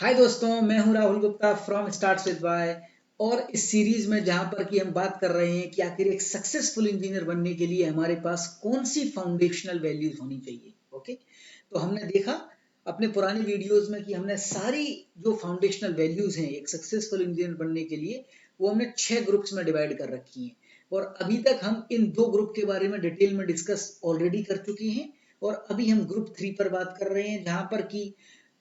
हाय दोस्तों, मैं हूं Rahul Gupta from starts with Y. और इस सीरीज में जहां पर कि हम बात कर रहे हैं कि आखिर एक सक्सेसफुल इंजीनियर बनने के लिए हमारे पास कौन सी फाउंडेशनल वैल्यूज होनी चाहिए। ओके, तो हमने देखा अपने पुराने वीडियोस में कि हमने सारी जो फाउंडेशनल वैल्यूज हैं एक सक्सेसफुल इंजीनियर बनने के लिए वो हमने 6 ग्रुप्स में डिवाइड कर रखी हैं। और अभी तक हम इन 2 ग्रुप के बारे में डिटेल में डिस्कस ऑलरेडी कर चुके हैं। और अभी हम ग्रुप 3 पर बात कर रहे हैं जहां पर कि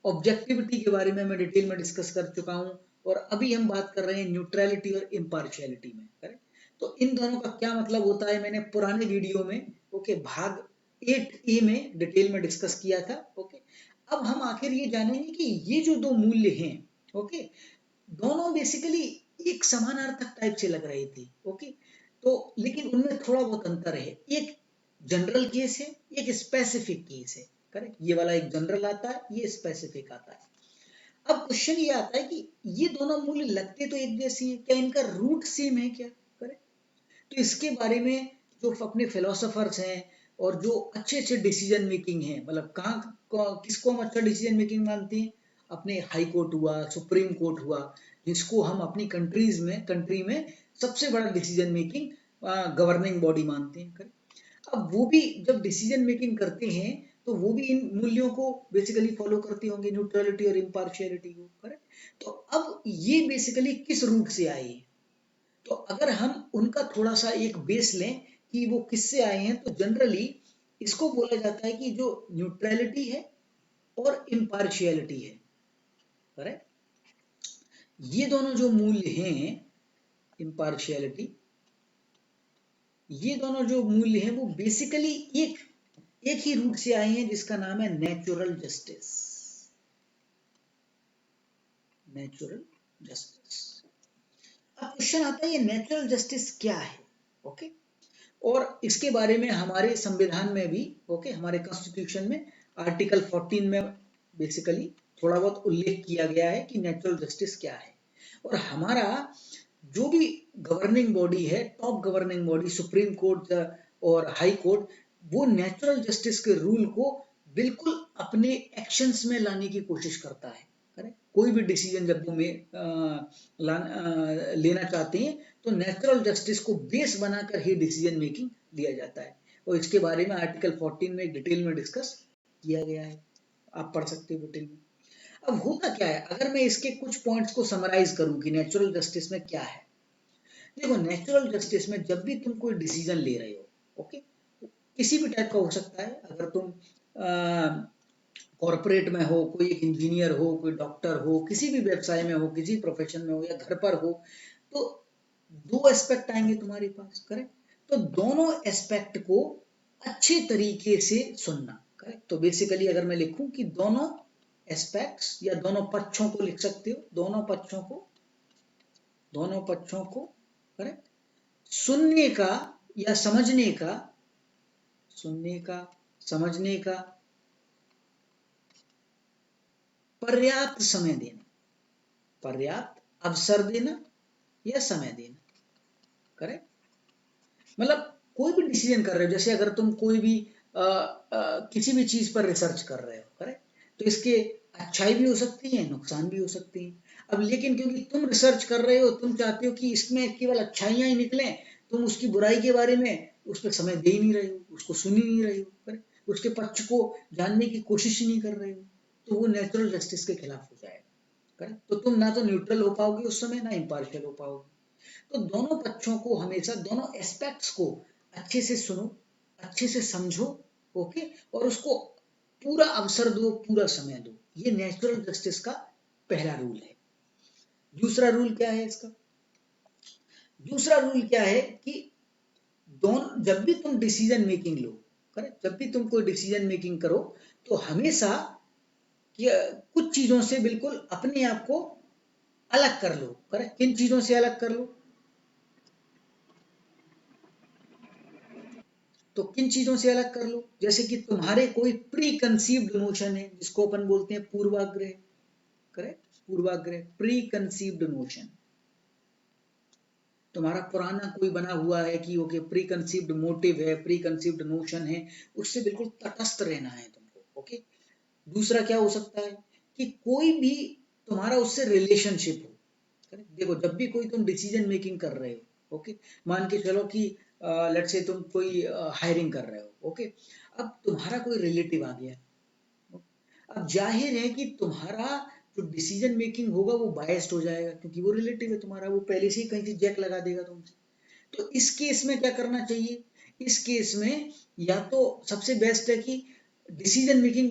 ऑब्जेक्टिविटी के बारे में मैं डिटेल में डिस्कस कर चुका हूं। और अभी हम बात कर रहे हैं न्यूट्रलिटी और इम्पार्शियलिटी में। करेक्ट, तो इन दोनों का क्या मतलब होता है मैंने पुराने वीडियो में ओके भाग 8A में डिटेल में डिस्कस किया था। ओके, अब हम आखिर ये जानेंगे कि ये जो दो मूल्य हैं ओके दोनों बेसिकली एक समानार्थक टाइप से लग रहे थे। ओके, तो लेकिन उनमें थोड़ा बहुत अंतर है। एक जनरल केस है, एक स्पेसिफिक केस है। करेक्ट, ये वाला एक जनरल आता है, ये स्पेसिफिक आता है। अब क्वेश्चन ये आता है कि ये दोनों मूल्य लगते तो एक जैसी है, क्या इनका रूट सेम है क्या। करेक्ट, तो इसके बारे में जो अपने फिलोसोफर्स हैं और जो अच्छे अच्छे डिसीजन मेकिंग है, मतलब किसको हम अच्छा डिसीजन मेकिंग मानते हैं, अपने हाई कोर्ट हुआ, सुप्रीम कोर्ट हुआ, जिसको हम अपनी कंट्री में सबसे बड़ा डिसीजन मेकिंग गवर्निंग बॉडी मानते हैं। अब वो भी जब डिसीजन मेकिंग करते हैं तो वो भी इन मूल्यों को बेसिकली फॉलो करते होंगे, न्यूट्रलिटी और इम्पार्शियलिटी को। करेक्ट, तो अब ये बेसिकली किस रूट से आए हैं, तो अगर हम उनका थोड़ा सा एक बेस लें कि वो किससे आए हैं, तो जनरली इसको बोला जाता है कि जो न्यूट्रलिटी है और इम्पार्शियलिटी है। करेक्ट, ये दोनों जो मूल्य हैं, इम्पार्शियलिटी, ये दोनों जो मूल्य हैं वो बेसिकली एक ही रूट से आए हैं जिसका नाम है नेचुरल जस्टिस। Natural justice. अब क्वेश्चन आता है ये नेचुरल जस्टिस क्या है। ओके, और इसके बारे में हमारे संविधान में भी हमारे कॉन्स्टिट्यूशन में आर्टिकल 14 में बेसिकली थोड़ा बहुत उल्लेख किया गया है कि नेचुरल जस्टिस क्या है। और हमारा जो भी गवर्निंग बॉडी है, top governing body supreme court और हाई कोर्ट, वो नेचुरल जस्टिस के रूल को बिल्कुल अपने एक्शंस में लाने की कोशिश करता है। करेक्ट, कोई भी डिसीजन जब वो लेना चाहते हैं तो नेचुरल जस्टिस को बेस बनाकर ही डिसीजन मेकिंग लिया जाता है। और इसके बारे में आर्टिकल 14 में डिटेल में डिस्कस किया गया है, आप पढ़ सकते हो डिटेल में। अब होता क्या है, अगर मैं इसके कुछ पॉइंट्स को समराइज करूं कि नेचुरल जस्टिस में क्या है। देखो, नेचुरल जस्टिस में जब भी तुम कोई डिसीजन ले रहे हो, ओके, किसी भी टाइप का हो सकता है, अगर तुम कॉर्पोरेट में हो, कोई एक इंजीनियर हो, कोई डॉक्टर हो, किसी भी व्यवसाय में हो, किसी प्रोफेशन में हो या घर पर हो, तो दो एस्पेक्ट आएंगे तुम्हारे पास। करेक्ट, तो दोनों एस्पेक्ट को अच्छे तरीके से सुनना। करेक्ट, तो बेसिकली अगर मैं लिखूं कि दोनों एस्पेक्ट्स या दोनों पक्षों को लिख सकते हो, दोनों पक्षों को करेक्ट सुनने का या समझने का पर्याप्त समय देना, पर्याप्त अवसर देना या समय देना। करेक्ट, मतलब कोई भी डिसीजन कर रहे हो, जैसे अगर तुम कोई भी किसी भी चीज पर रिसर्च कर रहे हो, करेक्ट, तो इसके अच्छाई भी हो सकती है, नुकसान भी हो सकती है। अब लेकिन क्योंकि तुम रिसर्च कर रहे हो, तुम चाहते हो कि इसमें केवल अच्छाइयां ही निकलें, तुम उसकी बुराई के बारे में उस पर समय दे ही नहीं रहे हो, उसको सुन ही नहीं रहे हो, करेक्ट, उसके पक्ष को जानने की कोशिश ही नहीं कर रहे हो, तो वो नेचुरल जस्टिस के खिलाफ हो जाएगा। करेक्ट, तो तुम ना तो न्यूट्रल हो पाओगे उस समय, ना इम्पार्शियल हो पाओगे। तो दोनों पक्षों को हमेशा, दोनों एस्पेक्ट्स को अच्छे से सुनो, अच्छे से समझो। ओके, और उसको पूरा अवसर दो, पूरा समय दो। ये नेचुरल जस्टिस का पहला रूल है। दूसरा रूल क्या है इसका? दूसरा रूल क्या है कि दोनों, जब भी तुम डिसीजन मेकिंग लो, करेक्ट, जब भी तुम कोई डिसीजन मेकिंग करो, तो हमेशा कुछ चीजों से बिल्कुल अपने आप को अलग कर लो। करेक्ट, किन चीजों से अलग कर लो? तो किन चीजों से अलग कर लो? जैसे कि तुम्हारे कोई प्री कंसीव्ड नोशन है, जिसको अपन बोलते हैं पूर्वाग्रह। करेक्ट, पूर्वाग्रह, प्री कंसीव्ड नोशन। तुम्हारा पुराना कोई बना हुआ है कि ओके, प्री कंसीव्ड मोटिव है, प्री कंसीव्ड नोशन है, उससे बिल्कुल तटस्थ रहना है तुमको। ओके, दूसरा क्या हो सकता है कि कोई भी तुम्हारा उससे रिलेशनशिप हो। करेक्ट? देखो जब भी कोई तुम डिसीजन मेकिंग कर रहे हो, ओके, मान के चलो कि लेट्स से तुम कोई हायरिंग कर रहे हो, ओके, अब तुम्हारा कोई रिलेटिव आ गया, अब जाहिर है कि तुम्हारा जो डिसीजन मेकिंग होगा वो बायस्ड हो जाएगा, क्योंकि वो रिलेटिव है तुम्हारा, वो पहले से ही कहीं से जैक लगा देगा तुमसे। तो इस केस में क्या करना चाहिए? इस केस में या तो सबसे बेस्ट है कि डिसीजन मेकिंग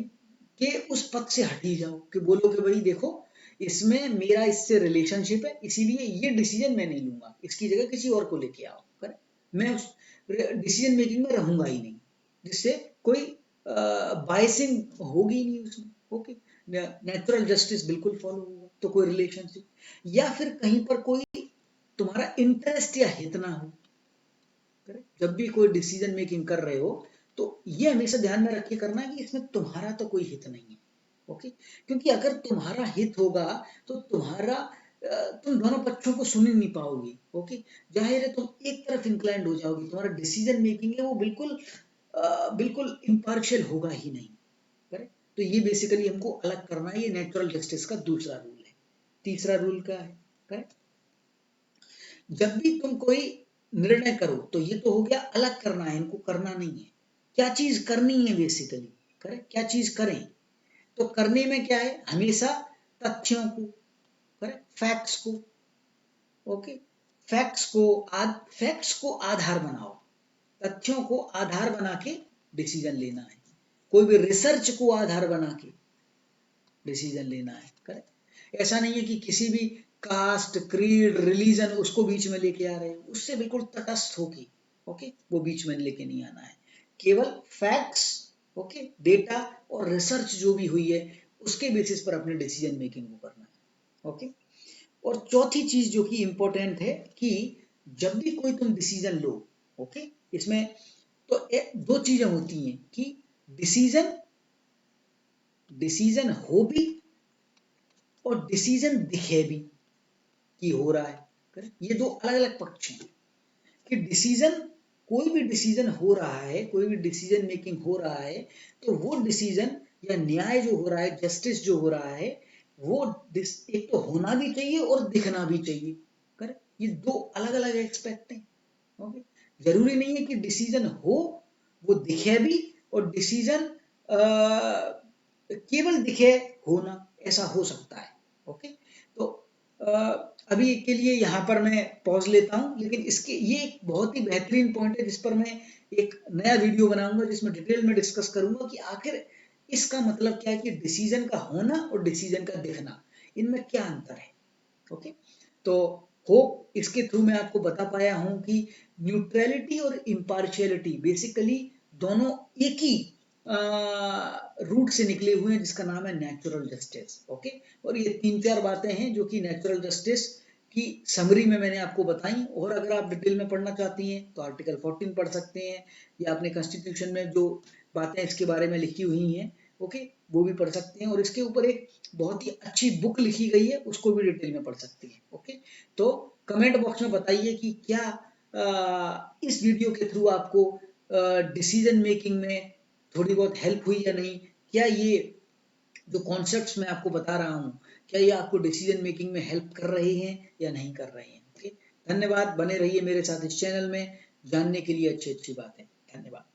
के उस पद से हट ही जाओ, कि बोलो कि भाई देखो इसमें मेरा इससे रिलेशनशिप है, इसीलिए ये डिसीजन मैं नहीं लूंगा, इसकी जगह किसी और को लेके आओ। करेक्ट? मैं उस डिसीजन मेकिंग में रहूंगा ही नहीं, जिससे कोई बायसिंग होगी ही नहीं उसमें। ओके, नेचुरल जस्टिस बिल्कुल फॉलो होगा, तो कोई रिलेशनशिप या फिर कहीं पर कोई तुम्हारा इंटरेस्ट या हित ना हो। जब भी कोई डिसीजन मेकिंग कर रहे हो तो ये हमेशा ध्यान में रख के करना है कि इसमें तुम्हारा तो कोई हित नहीं है। ओके, क्योंकि अगर तुम्हारा हित होगा तो तुम दोनों पक्षों को सुन ही नहीं पाओगी। ओके, जाहिर है तुम एक तरफ इंक्लाइंड हो जाओगी, तुम्हारा डिसीजन मेकिंग है वो बिल्कुल इम्पार्शियल होगा ही नहीं। करेक्ट? तो ये बेसिकली हमको अलग करना है, ये नेचुरल जस्टिस का दूसरा रूल है। तीसरा रूल क्या है? करेक्ट? जब भी तुम कोई निर्णय करो तो ये तो हो गया अलग करना है, इनको करना नहीं है। क्या चीज करनी है बेसिकली? करेक्ट? क्या चीज करें? तो करने में क्या है? हमेशा तथ्यों को, करेक्ट, फैक्ट्स को, ओके, फैक्ट्स को आधार बनाओ, तथ्यों को आधार बना के डिसीजन लेना है। कोई भी रिसर्च को आधार बना के डिसीजन लेना है। करेक्ट? ऐसा नहीं है कि किसी भी कास्ट, क्रीड, रिलीजन उसको बीच में लेके आ रहे हो, उससे बिल्कुल तटस्थ होके, ओके, वो बीच में लेके नहीं आना है। केवल फैक्ट्स, ओके, डेटा और रिसर्च जो भी हुई है उसके बेसिस पर अपने डिसीजन मेकिंग को करना है। ओके, और चौथी चीज जो कि इंपॉर्टेंट है कि जब भी कोई तुम डिसीजन लो, ओके, इसमें तो दो चीजें होती हैं कि डिसीजन डिसीजन हो भी और डिसीजन दिखे भी कि हो रहा है। करेक्ट? ये दो अलग अलग पक्ष हैं कि डिसीजन, कोई भी डिसीजन हो रहा है, कोई भी डिसीजन मेकिंग हो रहा है, तो वो डिसीजन या न्याय जो हो रहा है, जस्टिस जो हो रहा है, वो एक तो होना भी चाहिए और दिखना भी चाहिए। करेक्ट? ये दो अलग अलग एस्पेक्ट हैं। ओके, जरूरी नहीं है कि डिसीजन हो वो दिखे भी, और डिसीजन केवल दिखे होना, ऐसा हो सकता है। ओके, तो अभी के लिए यहाँ पर मैं पॉज लेता हूँ, लेकिन इसके ये एक बहुत ही बेहतरीन पॉइंट है जिस पर मैं एक नया वीडियो बनाऊंगा जिसमें डिटेल में डिस्कस करूंगा कि आखिर इसका मतलब क्या है, कि डिसीजन का होना और डिसीजन का दिखना, इनमें क्या अंतर है। ओके, तो होप इसके थ्रू मैं आपको बता पाया हूं कि न्यूट्रलिटी और इम्पार्शियलिटी बेसिकली दोनों एक ही रूट से निकले हुए हैं, जिसका नाम है नेचुरल जस्टिस। ओके, और ये तीन चार बातें हैं जो कि नेचुरल जस्टिस की समरी में मैंने आपको बताई, और अगर आप डिटेल में पढ़ना चाहती हैं तो आर्टिकल 14 पढ़ सकते हैं, या अपने कॉन्स्टिट्यूशन में जो बातें इसके बारे में लिखी हुई हैं, ओके, वो भी पढ़ सकते हैं, और इसके ऊपर एक बहुत ही अच्छी बुक लिखी गई है, उसको भी डिटेल में पढ़ सकती हैं। ओके, तो कमेंट बॉक्स में बताइए कि क्या इस वीडियो के थ्रू आपको डिसीजन मेकिंग में थोड़ी बहुत हेल्प हुई या नहीं, क्या ये जो कॉन्सेप्ट्स मैं आपको बता रहा हूँ, क्या ये आपको डिसीजन मेकिंग में हेल्प कर रहे हैं या नहीं कर रहे हैं। ओके, धन्यवाद, बने रहिए मेरे साथ इस चैनल में जानने के लिए अच्छी अच्छी बातें। धन्यवाद।